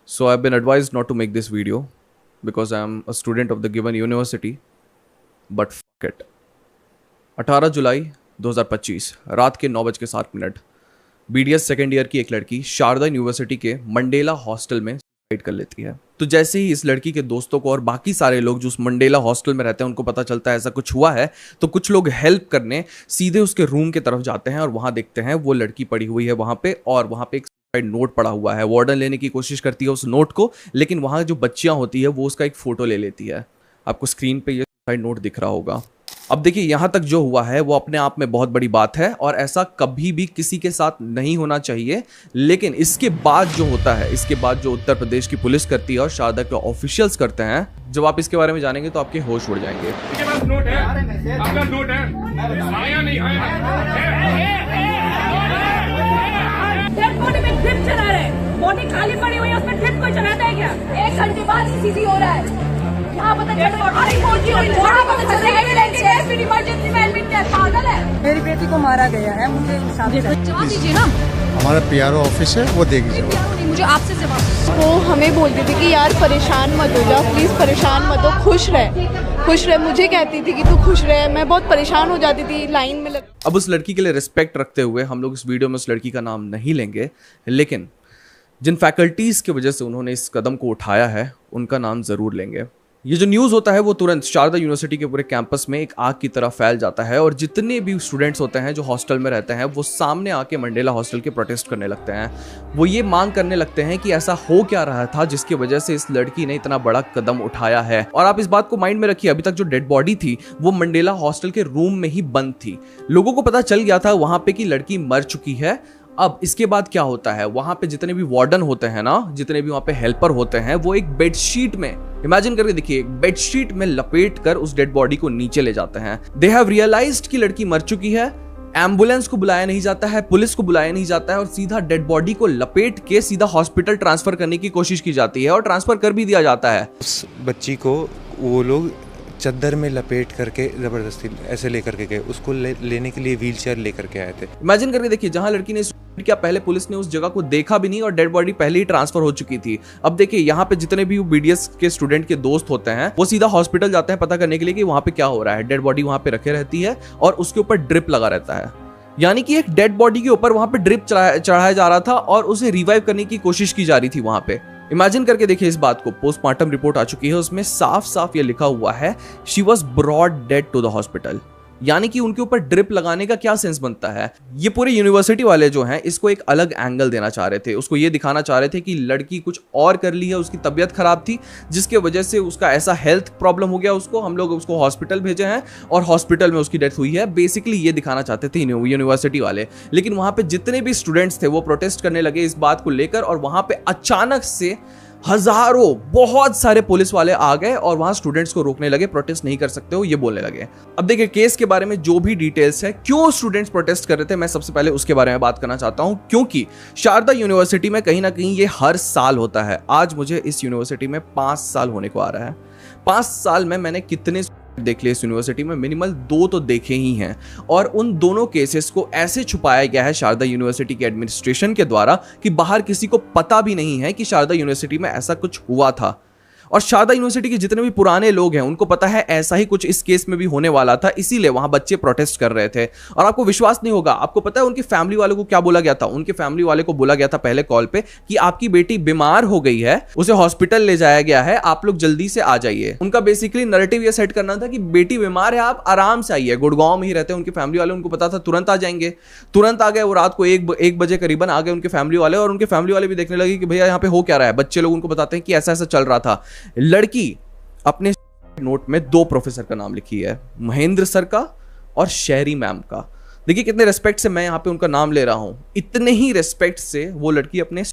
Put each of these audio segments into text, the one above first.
So I've been advised not to make this video because I'm a student of the given university. But fuck it. 18 जुलाई 2025 रात के 9:07 BDS second year की एक लड़की Sharda university के Mandela hostel में suicide कर लेती है। तो जैसे ही इस लड़की के दोस्तों को और बाकी सारे लोग जो उस मंडेला हॉस्टल में रहते हैं उनको पता चलता है ऐसा कुछ हुआ है, तो कुछ लोग हेल्प करने सीधे उसके रूम की तरफ जाते हैं और वहां देखते हैं वो लड़की पड़ी हुई है वहां पे, और वहां पे एक नोट पड़ा हुआ है। वार्डन लेने की कोशिश करती है उस नोट को, लेकिन वहां जो बच्चियां होती है वो उसका एक फोटो ले लेती है। आपको स्क्रीन पे ये सुसाइड नोट दिख रहा होगा। अब देखिए यहां तक जो हुआ है वो अपने आप में बहुत बड़ी बात है और ऐसा कभी भी किसी के साथ नहीं होना चाहिए। लेकिन इसके बाद जो होता है, इसके बाद जो उत्तर प्रदेश की पुलिस करती है और शारदा के ऑफिशियल्स करते हैं, जब आप इसके बारे में जानेंगे तो आपके होश उड़ जाएंगे। नोट है, आपका नोट है, आया नहीं आया। बॉडी में ड्रिप चला रहे हैं, बॉडी खाली पड़ी हुई है, उसमें ड्रिप कोई चलाता है क्या? 1 घंटे बाद ईसीजी हो रहा है। यहाँ पता चल इमरजेंसी में एडमिट है, पागल है। मेरी बेटी को मारा गया है, मुझे इंसाफ जवाब दीजिए ना। हमारा पीआरओ ऑफिस है, वो देगी जवाब। मुझे आपसे जवाब। वो हमें बोलती थी कि यार परेशान मत हो जा, प्लीज परेशान मत हो, खुश रह। मुझे कहती थी कि तू खुश रह। मैं बहुत परेशान हो जाती थी लाइन में अब उस लड़की के लिए रिस्पेक्ट रखते हुए हम लोग इस वीडियो में उस लड़की का नाम नहीं लेंगे, लेकिन जिन फैकल्टीज की वजह से उन्होंने इस कदम को उठाया है उनका नाम जरूर लेंगे। ये जो न्यूज़ होता है वो तुरंत शारदा यूनिवर्सिटी के पूरे कैंपस में एक आग की तरह फैल जाता है और जितने भी स्टूडेंट्स होते हैं जो हॉस्टल में रहते हैं वो सामने आके मंडेला हॉस्टल के प्रोटेस्ट करने लगते हैं। वो ये मांग करने लगते हैं कि ऐसा हो क्या रहा था जिसकी वजह से इस लड़की ने इतना बड़ा कदम उठाया है। और आप इस बात को माइंड में रखिए, अभी तक जो डेड बॉडी थी वो मंडेला हॉस्टल के रूम में ही बंद थी। लोगों को पता चल गया था वहां पे कि लड़की मर चुकी है। अब इसके बाद क्या होता है, वहां पे जितने भी वार्डन होते हैं ना, जितने भी वहां पे हेल्पर होते हैं, वो एक बेडशीट में, इमेजिन करके देखिए, एक बेडशीट में लपेट कर उस डेड बॉडी को नीचे ले जाते हैं। दे हैव रियलाइज्ड कि लड़की मर चुकी है। एम्बुलेंस को बुलाया नहीं जाता है, पुलिस को बुलाया नहीं जाता है और सीधा डेड बॉडी को लपेट के सीधा हॉस्पिटल ट्रांसफर करने की कोशिश की जाती है और ट्रांसफर कर भी दिया जाता है। उस बच्ची को वो लोग चद्दर में लपेट करके जबरदस्ती ऐसे लेकर के गए, उसको लेने के लिए व्हीलचेयर लेकर के आए थे। इमेजिन करके देखिए, जहां लड़की ने क्या पहले पुलिस ने उस जगह को देखा भी नहीं और डेड बॉडी पहले ही ट्रांसफर हो चुकी थी। अब देखिए यहाँ पे जितने भी बीडीएस के स्टूडेंट के दोस्त होते हैं वो सीधा हॉस्पिटल जाते हैं पता करने के लिए कि वहां पे क्या हो रहा है। डेड बॉडी वहां पे रखे रहती है और उसके ऊपर ड्रिप लगा रहता है, यानी कि एक डेड बॉडी के ऊपर वहां पे ड्रिप चढ़ाया जा रहा था और उसे रिवाइव करने की कोशिश की जा रही थी वहां पे। इमेजिन करके देखिए इस बात को। पोस्टमार्टम रिपोर्ट आ चुकी है, उसमें साफ साफ ये लिखा हुआ है she was brought dead to the hospital, यानी कि उनके ऊपर ड्रिप लगाने का क्या सेंस बनता है। ये पूरे यूनिवर्सिटी वाले जो हैं इसको एक अलग एंगल देना चाह रहे थे, उसको ये दिखाना चाह रहे थे कि लड़की कुछ और कर ली है, उसकी तबीयत खराब थी जिसके वजह से उसका ऐसा हेल्थ प्रॉब्लम हो गया, उसको हम लोग उसको हॉस्पिटल भेजे हैं और हॉस्पिटल में उसकी डेथ हुई है। बेसिकली ये दिखाना चाहते थे यूनिवर्सिटी वाले। लेकिन वहां पे जितने भी स्टूडेंट्स थे वो प्रोटेस्ट करने लगे इस बात को लेकर और वहां पे अचानक से हजारों, बहुत सारे पुलिस वाले आ गए और वहां स्टूडेंट्स को रोकने लगे। प्रोटेस्ट नहीं कर सकते हो ये बोलने लगे। अब देखिए केस के बारे में जो भी डिटेल्स है, क्यों स्टूडेंट्स प्रोटेस्ट कर रहे थे, मैं सबसे पहले उसके बारे में बात करना चाहता हूं, क्योंकि शारदा यूनिवर्सिटी में कहीं ना कहीं ये हर साल होता है। आज मुझे इस यूनिवर्सिटी में 5 साल होने को आ रहा है। 5 साल में मैंने कितने देख लिए इस यूनिवर्सिटी में, मिनिमल 2 तो देखे ही हैं। और उन दोनों केसेस को ऐसे छुपाया गया है शारदा यूनिवर्सिटी के एडमिनिस्ट्रेशन के द्वारा कि बाहर किसी को पता भी नहीं है कि शारदा यूनिवर्सिटी में ऐसा कुछ हुआ था। और शारदा यूनिवर्सिटी के जितने भी पुराने लोग हैं उनको पता है ऐसा ही कुछ इस केस में भी होने वाला था, इसीलिए वहां बच्चे प्रोटेस्ट कर रहे थे। और आपको विश्वास नहीं होगा, आपको पता है उनकी फैमिली वालों को क्या बोला गया था? उनके फैमिली वाले को बोला गया था पहले कॉल पे कि आपकी बेटी बीमार हो गई है, उसे हॉस्पिटल ले जाया गया है, आप लोग जल्दी से आ जाइए। उनका बेसिकली नैरेटिव ये सेट करना था कि बेटी बीमार है, आप आराम से आइए। गुड़गांव में ही रहते हैं उनके फैमिली वाले, उनको पता था तुरंत आ जाएंगे। तुरंत आ गए, वो रात को 1 बजे करीबन आ गए उनके फैमिली वाले और उनके फैमिली वाले भी देखने लगे कि भैया यहाँ पे हो क्या रहा है। बच्चे लोग उनको बताते हैं कि ऐसा ऐसा चल रहा था। लड़की अपने नोट में 2 प्रोफेसर का नाम लिखी है, महेंद्र सर का और शहरी मैम का। देखिए कितने रेस्पेक्ट से मैं यहां पे उनका नाम ले रहा हूं, इतने ही रेस्पेक्ट से वो लड़की अपने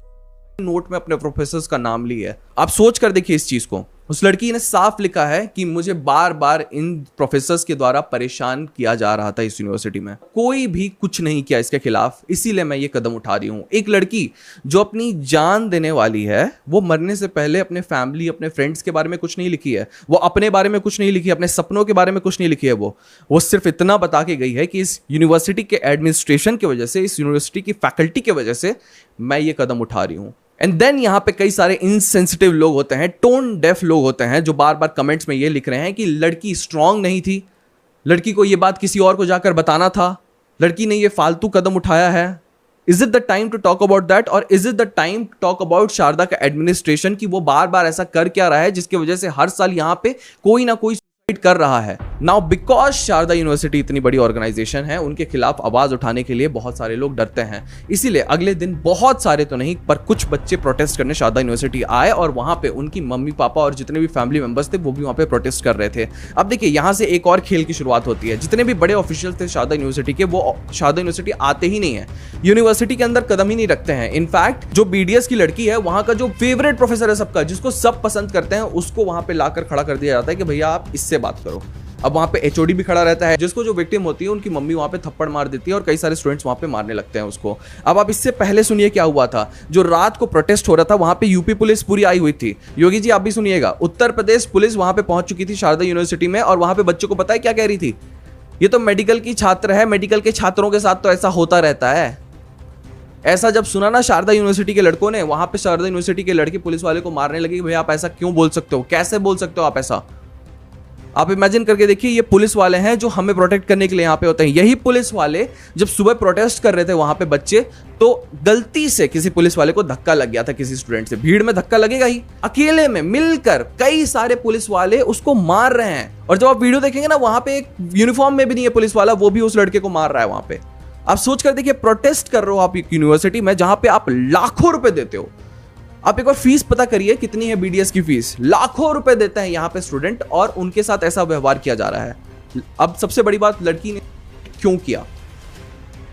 नोट में अपने प्रोफेसर्स का नाम ली है। आप सोच कर देखिए इस चीज को। उस लड़की ने साफ लिखा है कि मुझे बार बार इन प्रोफेसर्स के द्वारा परेशान किया जा रहा था इस यूनिवर्सिटी में, कोई भी कुछ नहीं किया इसके खिलाफ, इसीलिए मैं ये कदम उठा रही हूं। एक लड़की जो अपनी जान देने वाली है वो मरने से पहले अपने फैमिली, अपने फ्रेंड्स के बारे में कुछ नहीं लिखी है, वो अपने बारे में कुछ नहीं लिखी है, अपने सपनों के बारे में कुछ नहीं लिखी है। वो सिर्फ इतना बता के गई है कि इस यूनिवर्सिटी के एडमिनिस्ट्रेशन की वजह से, इस यूनिवर्सिटी की फैकल्टी की वजह से मैं ये कदम उठा रही हूं। एंड देन यहाँ पे कई सारे इनसेंसिटिव लोग होते हैं, टोन डेफ लोग होते हैं, जो बार बार कमेंट्स में ये लिख रहे हैं कि लड़की स्ट्रांग नहीं थी, लड़की को ये बात किसी और को जाकर बताना था, लड़की ने ये फालतू कदम उठाया है। Is it the time to talk about that, और is it the time to talk about Sharda का एडमिनिस्ट्रेशन कि वो बार बार ऐसा कर क्या रहा है जिसकी वजह से हर साल यहाँ पे कोई ना कोई कर रहा है। नाउ बिकॉज शारदा यूनिवर्सिटी इतनी बड़ी ऑर्गेनाइजेशन है, उनके खिलाफ आवाज उठाने के लिए बहुत सारे लोग डरते हैं, इसीलिए अगले दिन बहुत सारे तो नहीं पर कुछ बच्चे प्रोटेस्ट करने शारदा यूनिवर्सिटी आए और वहां पे उनकी मम्मी पापा और जितने भी फैमिली मेंबर्स थे वो भी वहां पे प्रोटेस्ट कर रहे थे। अब देखिए यहां से एक और खेल की शुरुआत होती है। जितने भी बड़े ऑफिशियल थे शारदा यूनिवर्सिटी के, वो शारदा यूनिवर्सिटी आते ही नहीं है, यूनिवर्सिटी के अंदर कदम ही नहीं रखते हैं। इनफैक्ट जो बीडीएस की लड़की है, वहां का जो फेवरेट प्रोफेसर है सबका, जिसको सब पसंद करते हैं, उसको वहां पे लाकर खड़ा कर दिया जाता है कि भैया आप इससे बात करो। अब वहां पे एचओडी भी खड़ा रहता है, जिसको जो विक्टिम होती है उनकी मम्मी वहां पे थप्पड़ मार देती है और कई सारे स्टूडेंट्स वहां पे मारने लगते हैं उसको। अब आप इससे पहले सुनिए क्या हुआ था। जो रात को प्रोटेस्ट हो रहा था वहां पे यूपी पुलिस पूरी आई हुई थी। योगी जी आप भी सुनिएगा, उत्तर प्रदेश पुलिस वहां पे पहुंच चुकी थी शारदा यूनिवर्सिटी में, और वहां पे बच्चों को पता है क्या कह रही थी, ये तो मेडिकल की छात्र है, मेडिकल के छात्रों के साथ तो ऐसा होता रहता है। ऐसा जब सुना ना शारदा यूनिवर्सिटी के लड़कों ने, वहां पे शारदा यूनिवर्सिटी के लड़के पुलिस वाले को मारने लगे कि भैया आप ऐसा क्यों बोल सकते हो, कैसे बोल सकते हो आप ऐसा। आप इमेजिन करके देखिए, ये पुलिस वाले हैं जो हमें प्रोटेक्ट करने के लिए यहाँ पे होते हैं। यही पुलिस वाले जब सुबह प्रोटेस्ट कर रहे थे वहां पे बच्चे, तो गलती से किसी पुलिस वाले को धक्का लग गया था किसी स्टूडेंट से। भीड़ में धक्का लगेगा ही, अकेले में मिलकर कई सारे पुलिस वाले उसको मार रहे हैं। और जब आप वीडियो देखेंगे ना, वहां पे एक यूनिफॉर्म में भी नहीं है पुलिस वाला, वो भी उस लड़के को मार रहा है वहां पे। आप सोच कर देखिए, प्रोटेस्ट कर रहे हो आप यूनिवर्सिटी में जहां पे आप लाखों रुपए देते हो। आप एक बार फीस पता करिए कितनी है बीडीएस की फीस, लाखों रुपए देते हैं यहाँ पे स्टूडेंट, और उनके साथ ऐसा व्यवहार किया जा रहा है। अब सबसे बड़ी बात, लड़की ने क्यों किया।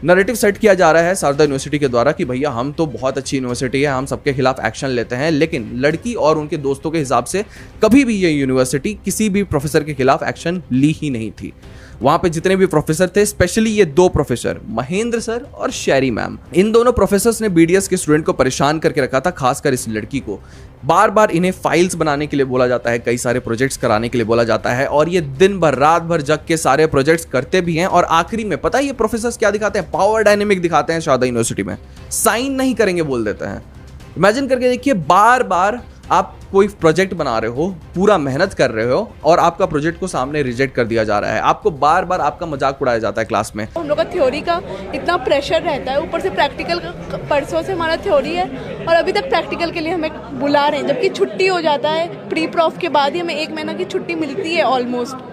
नैरेटिव सेट किया जा रहा है शारदा यूनिवर्सिटी के द्वारा कि भैया हम तो बहुत अच्छी यूनिवर्सिटी है, हम सबके खिलाफ एक्शन लेते हैं, लेकिन लड़की और उनके दोस्तों के हिसाब से कभी भी ये यूनिवर्सिटी किसी भी प्रोफेसर के खिलाफ एक्शन ली ही नहीं थी। वहां पे जितने भी प्रोफेसर थे, स्पेशली ये दो प्रोफेसर, महेंद्र सर और शेरी मैम, इन दोनों प्रोफेसर्स ने बीडीएस के स्टूडेंट को परेशान करके रखा था, खासकर इस लड़की को। बार बार इन्हें फाइल्स बनाने के लिए बोला जाता है, कई सारे प्रोजेक्ट्स कराने के लिए बोला जाता है, और ये दिन भर रात भर जग के सारे प्रोजेक्ट्स करते भी हैं। और आखिरी में पता है ये प्रोफेसर्स क्या दिखाते हैं, पावर डायनेमिक दिखाते हैं शारदा यूनिवर्सिटी में, साइन नहीं करेंगे बोल देते हैं। इमेजिन करके देखिए, बार बार आप कोई प्रोजेक्ट बना रहे हो, पूरा मेहनत कर रहे हो, और आपका प्रोजेक्ट को सामने रिजेक्ट कर दिया जा रहा है, आपको बार बार आपका मजाक उड़ाया जाता है क्लास में। हम लोग का थ्योरी का इतना प्रेशर रहता है, ऊपर से प्रैक्टिकल परसों से हमारा थ्योरी है और अभी तक प्रैक्टिकल के लिए हमें बुला रहे हैं, जबकि छुट्टी हो जाता है प्री प्रॉफ के बाद ही हमें 1 महीना की छुट्टी मिलती है ऑलमोस्ट,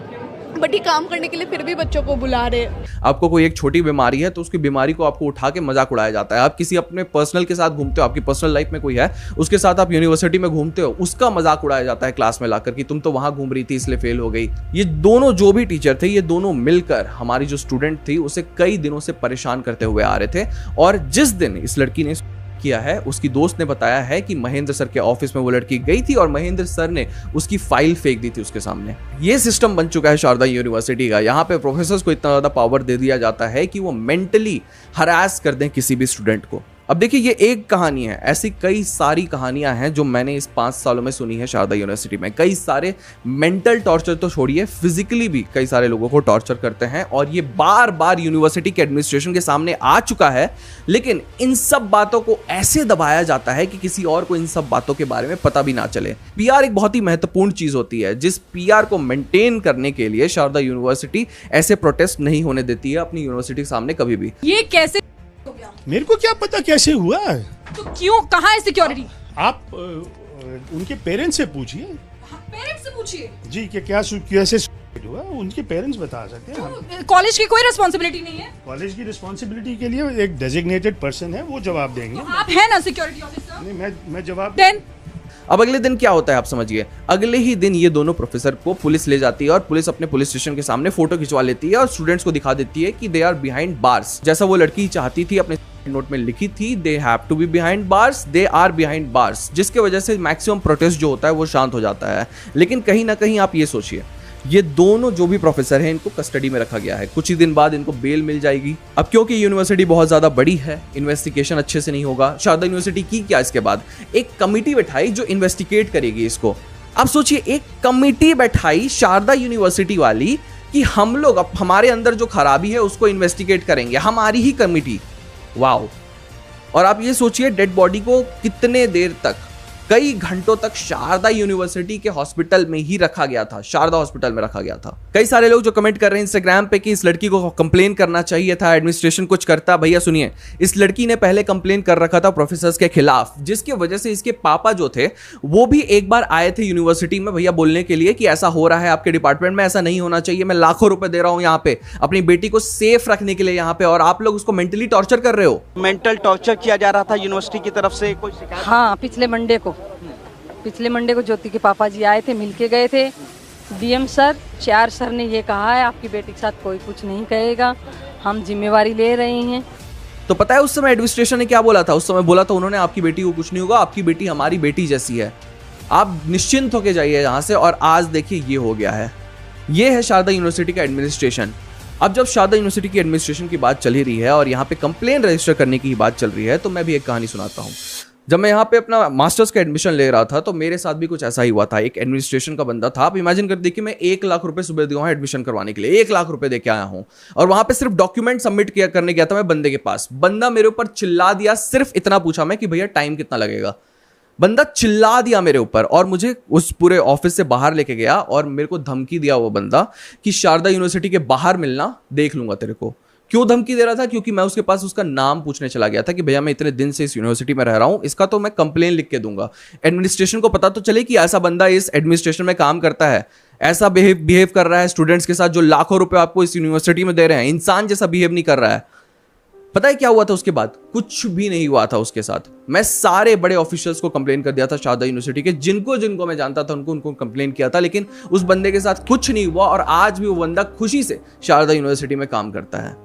बट ये काम करने के लिए फिर भी बच्चों को बुला रहे हैं। आपको कोई एक छोटी बीमारी है तो उसकी बीमारी को आपको उठा के मजाक उड़ाया जाता है। आप किसी अपने पर्सनल के साथ घूमते हो, आपकी पर्सनल लाइफ में कोई है, उसके साथ आप यूनिवर्सिटी में घूमते हो, उसका मजाक उड़ाया जाता है क्लास में लाकर कि तुम तो वहां घूम रही थी इसलिए फेल हो गई। ये दोनों जो भी टीचर थे, ये दोनों मिलकर हमारी जो स्टूडेंट थी उसे कई दिनों से परेशान करते हुए आ रहे थे। और जिस दिन इस लड़की ने किया है, उसकी दोस्त ने बताया है कि महेंद्र सर के ऑफिस में वो लड़की गई थी और महेंद्र सर ने उसकी फाइल फेंक दी थी उसके सामने। ये सिस्टम बन चुका है शारदा यूनिवर्सिटी का। यहाँ पे प्रोफेसर्स को इतना ज्यादा पावर दे दिया जाता है कि वो मेंटली हरास कर दें किसी भी स्टूडेंट को। अब देखिए, ये एक कहानी है, ऐसी कई सारी कहानियां हैं जो मैंने इस 5 सालों में सुनी है शारदा यूनिवर्सिटी में। कई सारे मेंटल टॉर्चर तो छोड़िए, फिजिकली भी कई सारे लोगों को टॉर्चर करते हैं, और ये बार बार यूनिवर्सिटी के एडमिनिस्ट्रेशन के सामने आ चुका है। लेकिन इन सब बातों को ऐसे दबाया जाता है कि किसी और को इन सब बातों के बारे में पता भी ना चले। पीआर एक बहुत ही महत्वपूर्ण चीज होती है, जिस पीआर को मेंटेन करने के लिए शारदा यूनिवर्सिटी ऐसे प्रोटेस्ट नहीं होने देती है अपनी यूनिवर्सिटी के सामने कभी भी। ये कैसे मेरे को क्या पता कैसे हुआ है, तो क्यों, कहाँ है सिक्योरिटी? आप उनके पेरेंट्स से पूछिए। पेरेंट्स से पूछिए जी कि क्या कैसे हुआ, उनके पेरेंट्स बता सकते हैं। कॉलेज की कोई रिस्पॉन्सिबिलिटी नहीं है? कॉलेज की रिस्पॉन्सिबिलिटी के लिए एक डेजिग्नेटेड पर्सन है, वो जवाब देंगे। तो आप है ना सिक्योरिटी ऑफिसर? नहीं, मैं जवाब देन अब अगले दिन क्या होता है आप समझिए। अगले ही दिन ये दोनों प्रोफेसर को पुलिस ले जाती है और पुलिस अपने पुलिस स्टेशन के सामने फोटो खिंचवा लेती है और स्टूडेंट्स को दिखा देती है कि दे आर बिहाइंड बार्स। जैसा वो लड़की चाहती थी, अपने नोट में लिखी थी, they have to be behind bars, they are behind bars, जिसके वजह से मैक्सिमम प्रोटेस्ट जो होता है वो शांत हो जाता है। लेकिन कहीं ना कहीं आप ये सोचिए, ये दोनों जो भी प्रोफेसर हैं इनको कस्टडी में रखा गया है। कुछ ही दिन बाद इनको बेल मिल जाएगी। अब क्योंकि यूनिवर्सिटी बहुत ज्यादा बड़ी है, इन्वेस्टिगेशन अच्छे से नहीं होगा। शारदा यूनिवर्सिटी की क्या इसके बाद एक कमिटी बैठाई जो इन्वेस्टिगेट करेगी इसको। अब सोचिए, एक कमिटी बैठाई शारदा यूनिवर्सिटी वाली कि हम लोग अब हमारे अंदर जो खराबी है उसको इन्वेस्टिगेट करेंगे, हमारी ही कमिटी। वाओ, और आप ये सोचिए डेड बॉडी को कितने देर तक, कई घंटों तक शारदा यूनिवर्सिटी के हॉस्पिटल में ही रखा गया था, शारदा हॉस्पिटल में रखा गया था। कई सारे लोग जो कमेंट कर रहे हैं इंस्टाग्राम पे कि इस लड़की को कंप्लेन करना चाहिए था, एडमिनिस्ट्रेशन कुछ करता। भैया सुनिए, इस लड़की ने पहले कंप्लेन कर रखा था प्रोफेसर्स के खिलाफ, जिसकी वजह से इसके पापा जो थे वो भी एक बार आए थे यूनिवर्सिटी में भैया बोलने के लिए कि ऐसा हो रहा है आपके डिपार्टमेंट में, ऐसा नहीं होना चाहिए, मैं लाखों रुपए दे रहा हूं यहाँ पे अपनी बेटी को सेफ रखने के लिए यहाँ पे, और आप लोग उसको मेंटली टॉर्चर कर रहे हो। मेंटल टॉर्चर किया जा रहा था यूनिवर्सिटी की तरफ से, कोई शिकायत? हाँ, पिछले मंडे को ज्योति के पापा जी आए थे, मिलके गए थे। डीएम सर, चार सर ने ये कहा है आपकी बेटी के साथ कोई कुछ नहीं कहेगा, हम जिम्मेवारी ले रहे हैं। तो पता है उस समय एडमिनिस्ट्रेशन ने क्या बोला था? उस समय बोला था उन्होंने आपकी बेटी को कुछ नहीं होगा, आपकी बेटी हमारी बेटी जैसी है, आप निश्चिंत होके जाइए यहाँ से। और आज देखिए ये हो गया है। ये है शारदा यूनिवर्सिटी का एडमिनिस्ट्रेशन। अब जब शारदा यूनिवर्सिटी की एडमिनिस्ट्रेशन की बात चल ही रही है और यहाँ पे कंप्लेन रजिस्टर करने की बात चल रही है, तो मैं भी एक कहानी सुनाता हूँ। जब मैं यहाँ पे अपना मास्टर्स का एडमिशन ले रहा था तो मेरे साथ भी कुछ ऐसा ही हुआ था। एक एडमिनिस्ट्रेशन का बंदा था, आप इमेजिन कर देखिए, मैं 1 लाख रुपए सुबह दिया हूँ एडमिशन करवाने के लिए, 1 लाख रुपए दे के आया हूँ, और वहां पे सिर्फ डॉक्यूमेंट सबमिट करने गया था मैं बंदे के पास। बंदा मेरे ऊपर चिल्ला दिया, सिर्फ इतना पूछा मैं कि भैया टाइम कितना लगेगा। बंदा चिल्ला दिया मेरे ऊपर और मुझे उस पूरे ऑफिस से बाहर लेके गया और मेरे को धमकी दिया वो बंदा कि शारदा यूनिवर्सिटी के बाहर मिलना, देख लूंगा तेरे को। क्यों धमकी दे रहा था? क्योंकि मैं उसके पास उसका नाम पूछने चला गया था कि भैया मैं इतने दिन से इस यूनिवर्सिटी में रह रहा हूं, इसका तो मैं कंप्लेन लिख के दूंगा, एडमिनिस्ट्रेशन को पता तो चले कि ऐसा बंदा इस एडमिनिस्ट्रेशन में काम करता है, ऐसा बिहेव कर रहा है स्टूडेंट्स के साथ जो लाखों रुपए आपको इस यूनिवर्सिटी में दे रहे हैं, इंसान जैसा बिहेव नहीं कर रहा है। पता है क्या हुआ था उसके बाद? कुछ भी नहीं हुआ था उसके साथ। मैं सारे बड़े ऑफिशियल्स को कंप्लेन कर दिया था शारदा यूनिवर्सिटी के, जिनको मैं जानता था उनको कंप्लेन किया था, लेकिन उस बंदे के साथ कुछ नहीं हुआ और आज भी वो बंदा खुशी से शारदा यूनिवर्सिटी में काम करता है।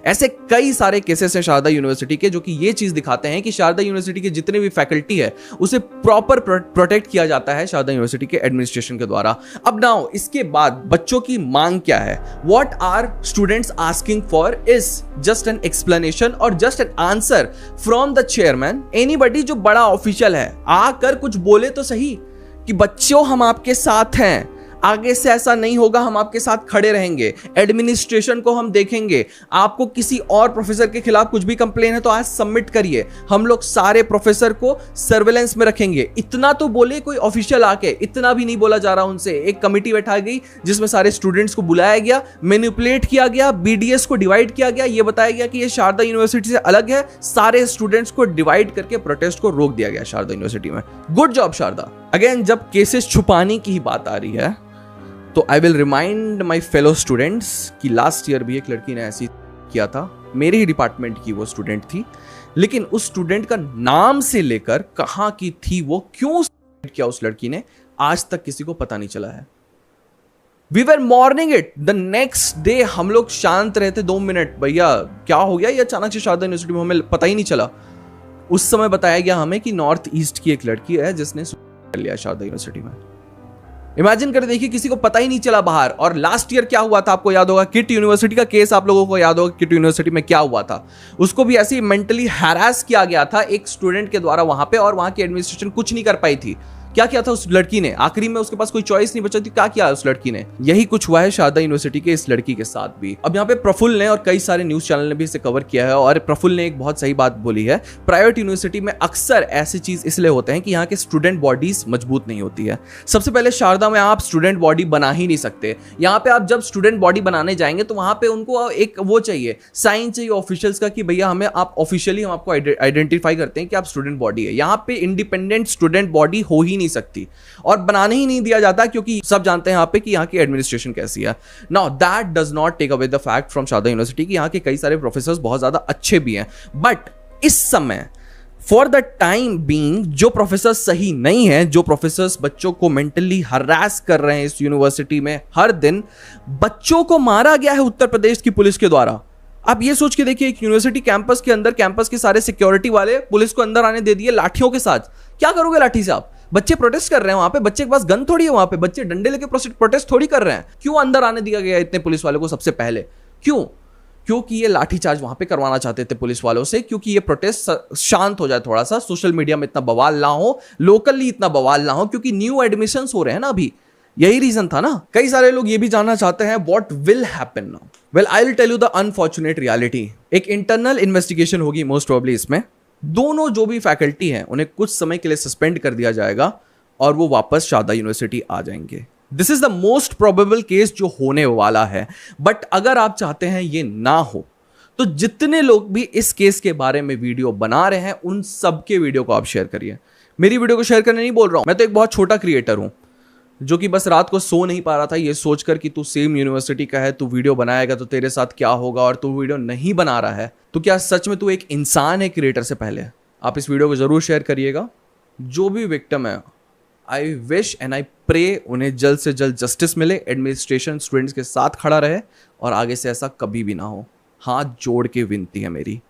ऐसे कई सारे केसेस हैं शारदा यूनिवर्सिटी के जो कि ये चीज दिखाते हैं कि शारदा यूनिवर्सिटी के जितने भी फैकल्टी है उसे प्रॉपर प्रोटेक्ट किया जाता है शारदा यूनिवर्सिटी के एडमिनिस्ट्रेशन के द्वारा। अब नाउ इसके बाद बच्चों की मांग क्या है? What are students asking for is just an explanation और just an answer from the chairman. Anybody जो बड़ा ऑफिशियल है आकर कुछ बोले तो सही कि बच्चों हम आपके साथ हैं, आगे से ऐसा नहीं होगा, हम आपके साथ खड़े रहेंगे, एडमिनिस्ट्रेशन को हम देखेंगे, आपको किसी और प्रोफेसर के खिलाफ कुछ भी कंप्लेन है तो आज सबमिट करिए, हम लोग सारे प्रोफेसर को सर्वेलेंस में रखेंगे। इतना तो बोले कोई ऑफिशियल आके, इतना भी नहीं बोला जा रहा उनसे। एक कमिटी बैठा गई जिसमें सारे स्टूडेंट्स को बुलाया गया, मैनिपुलेट किया गया, बीडीएस को डिवाइड किया गया, ये बताया गया कि ये शारदा यूनिवर्सिटी से अलग है, सारे स्टूडेंट्स को डिवाइड करके प्रोटेस्ट को रोक दिया गया शारदा यूनिवर्सिटी में। Good job Sharda. अगेन जब केसेस छुपाने की ही बात आ रही है तो I will remind my fellow students कि लास्ट ईयर भी एक लड़की ने ऐसी किया था, मेरे ही डिपार्टमेंट की वो स्टूडेंट थी, लेकिन उस स्टूडेंट का नाम से लेकर कहां की थी वो, क्यों किया उस लड़की ने, आज तक किसी को पता नहीं चला है। We were mourning it the next day, हम लोग शांत रहते 2 मिनट, भैया क्या हो गया ये अचानक से शारदा यूनिवर्सिटी में, हमें पता ही नहीं चला। उस समय बताया गया हमें कि नॉर्थ ईस्ट की एक लड़की है जिसने सुसाइड कर लिया शारदा यूनिवर्सिटी में। इमेजिन कर देखिए, किसी को पता ही नहीं चला बाहर। और लास्ट ईयर क्या हुआ था आपको याद होगा, किट यूनिवर्सिटी का केस आप लोगों को याद होगा, किट यूनिवर्सिटी में क्या हुआ था। उसको भी ऐसे ही मेंटली हैरास किया गया था एक स्टूडेंट के द्वारा वहां पे, और वहां की एडमिनिस्ट्रेशन कुछ नहीं कर पाई थी। क्या किया था उस लड़की ने? आखिरी में उसके पास कोई चॉइस नहीं बचा थी, क्या किया उस लड़की ने? यही कुछ हुआ है शारदा यूनिवर्सिटी के इस लड़की के साथ भी। अब यहाँ पे प्रफुल्ल ने और कई सारे न्यूज चैनल ने भी इसे कवर किया है, और प्रफुल्ल ने एक बहुत सही बात बोली है, प्राइवेट यूनिवर्सिटी में अक्सर ऐसी चीज इसलिए होते हैं कि यहाँ के स्टूडेंट बॉडीज मजबूत नहीं होती है। सबसे पहले शारदा में आप स्टूडेंट बॉडी बना ही नहीं सकते। यहाँ पे आप जब स्टूडेंट बॉडी बनाने जाएंगे तो वहां पे उनको एक वो चाहिए, साइन चाहिए ऑफिशियल्स का कि भैया हमें आप ऑफिशियली हम आपको आइडेंटिफाई करते हैं कि आप स्टूडेंट बॉडी है। यहाँ पे इंडिपेंडेंट स्टूडेंट बॉडी हो ही नहीं सकती और बनाने ही नहीं दिया जाता, क्योंकि सब जानते हैं यहाँ पे कि यहाँ की एडमिनिस्ट्रेशन कैसी है। Now that does not take away the fact from Sharda university कि यहाँ के कई सारे प्रोफेसर्स बहुत ज्यादा अच्छे भी हैं, बट इस समय फॉर द टाइम बीइंग जो प्रोफेसर सही नहीं है, जो प्रोफेसर्स बच्चों को मेंटली हरास कर रहे हैं इस यूनिवर्सिटी में, हर दिन बच्चों को मारा गया है उत्तर प्रदेश की पुलिस के द्वारा। आप ये सोच के देखिए, एक यूनिवर्सिटी कैंपस के अंदर कैंपस के सारे सिक्योरिटी वाले पुलिस को अंदर आने दे दिए लाठियों के साथ। क्या करोगे लाठी से आप? बच्चे प्रोटेस्ट कर रहे हैं वहां पे, बच्चे के पास गन थोड़ी है, वहां पे बच्चे डंडे लेके प्रोटेस्ट थोड़ी कर रहे हैं। क्यों अंदर आने दिया गया इतने पुलिस वालों को सबसे पहले? क्यों? क्योंकि ये लाठीचार्ज वहां पे करवाना चाहते थे पुलिस वालों से, क्योंकि ये प्रोटेस्ट शांत हो जाए थोड़ा सा, सोशल मीडिया में इतना बवाल ना हो, लोकली इतना बवाल ना हो, क्योंकि न्यू एडमिशंस हो रहे हैं ना अभी। यही रीजन था ना। कई सारे लोग ये भी जानना चाहते हैं what will happen now. Well I will tell you the unfortunate reality. एक इंटरनल इन्वेस्टिगेशन होगी मोस्ट प्रोबेबली। इसमें दोनों जो भी फैकल्टी हैं उन्हें कुछ समय के लिए सस्पेंड कर दिया जाएगा और वो वापस शारदा यूनिवर्सिटी आ जाएंगे। This is the most probable case जो होने वाला है। बट अगर आप चाहते हैं ये ना हो तो जितने लोग भी इस केस के बारे में वीडियो बना रहे हैं उन सबके वीडियो को आप शेयर करिए। मेरी वीडियो को शेयर करने नहीं बोल रहा हूं, मैं तो एक बहुत छोटा क्रिएटर हूं जो कि बस रात को सो नहीं पा रहा था ये सोचकर कि तू सेम यूनिवर्सिटी का है, तू वीडियो बनाएगा तो तेरे साथ क्या होगा, और तू वीडियो नहीं बना रहा है तो क्या सच में तू एक इंसान है क्रिएटर से पहले। आप इस वीडियो को जरूर शेयर करिएगा। जो भी विक्टिम है I wish and I pray उन्हें जल्द से जल्द जस्टिस मिले, एडमिनिस्ट्रेशन स्टूडेंट्स के साथ खड़ा रहे और आगे से ऐसा कभी भी ना हो। हाथ जोड़ के विनती है मेरी।